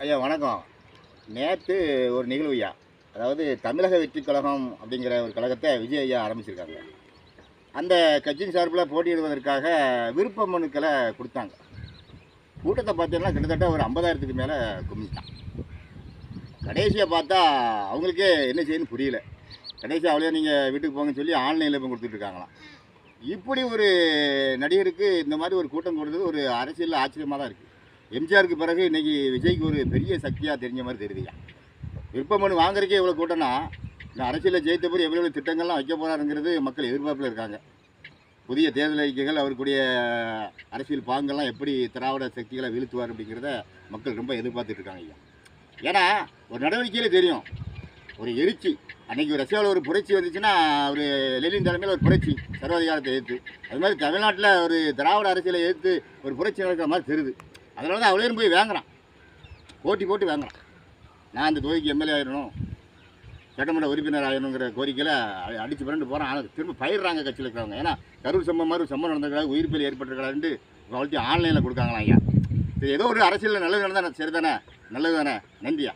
ஐயா வணக்கம். நேற்று ஒரு நிகழ்வு ஐயா. அதாவது தமிழக வெற்றிக் கழகம் அப்படிங்கிற ஒரு கழகத்தை விஜய் ஐயா ஆரம்பிச்சிருக்காங்க. அந்த கட்சியின் சார்பில் போட்டியிடுவதற்காக விருப்ப மனுக்களை கொடுத்தாங்க. கூட்டத்தை பார்த்தீங்கன்னா கிட்டத்தட்ட ஒரு 50,000க்கு மேலே குமிஞ்சிட்டான். கடைசியாக பார்த்தா அவங்களுக்கே என்ன செய்யணும்னு புரியல. கடைசியாக அவளே நீங்கள் வீட்டுக்கு போங்கன்னு சொல்லி ஆன்லைனில் இப்போ கொடுத்துட்டு இருக்காங்களாம். இப்படி ஒரு நடிகருக்கு இந்த மாதிரி ஒரு கூட்டம் கொடுத்தது ஒரு அரசியலில் ஆச்சரியமாக தான் இருக்குது. எம்ஜிஆருக்கு பிறகு இன்றைக்கி விஜய்க்கு ஒரு பெரிய சக்தியாக தெரிஞ்ச மாதிரி தெரியுதுயா. விருப்ப மனு வாங்குறதுக்கே இவ்வளோ கூட்டம்னா இந்த அரசியலில் ஜெயித்த பிறகு எவ்வளோ திட்டங்கள்லாம் வைக்க போகிறாருங்கிறது மக்கள் எதிர்பார்ப்பில் இருக்காங்க. புதிய தேர்தல் அறிக்கைகள் அவருக்குடைய அரசியல் பாங்கெல்லாம் எப்படி திராவிட சக்திகளை வீழ்த்துவார் அப்படிங்கிறத மக்கள் ரொம்ப எதிர்பார்த்துட்டு இருக்காங்க ஐயா. ஏன்னா ஒரு நடவடிக்கையிலே தெரியும், ஒரு எழுச்சி. அன்றைக்கி ரஷ்யாவில் ஒரு புரட்சி வந்துச்சுன்னா ஒரு லெனின் தலைமையில் ஒரு புரட்சி, சர்வாதிகாரத்தை எதிர்த்து. அது மாதிரி தமிழ்நாட்டில் ஒரு திராவிட அரசியலை எதிர்த்து ஒரு புரட்சி நடக்கிற மாதிரி தெரியுது. அதனால தான் அவ்வளோ போய் வாங்குறான், போட்டு வாங்குறான். நான் அந்த தொகுதிக்கு எம்எல்ஏ ஆயிடணும், சட்டமன்ற உறுப்பினர் ஆகணுங்கிற கோரிக்கையில் அடித்து பிறண்டு போகிறான். ஆனால் திரும்ப பயிர்றாங்க கட்சியில் இருக்கிறவங்க. ஏன்னா கரூர் சம்பவம் மாதிரி சம்பவம் நடந்திருக்காது, உயிர் பலி ஏற்பட்டிருக்காதுன்ட்டு வளர்த்தி ஆன்லைனில் கொடுக்காங்களாம் ஐயா. இது ஏதோ ஒரு அரசியலில் நல்லது நடந்தால் சரி தானே, நல்லது தானே. நன்றியா.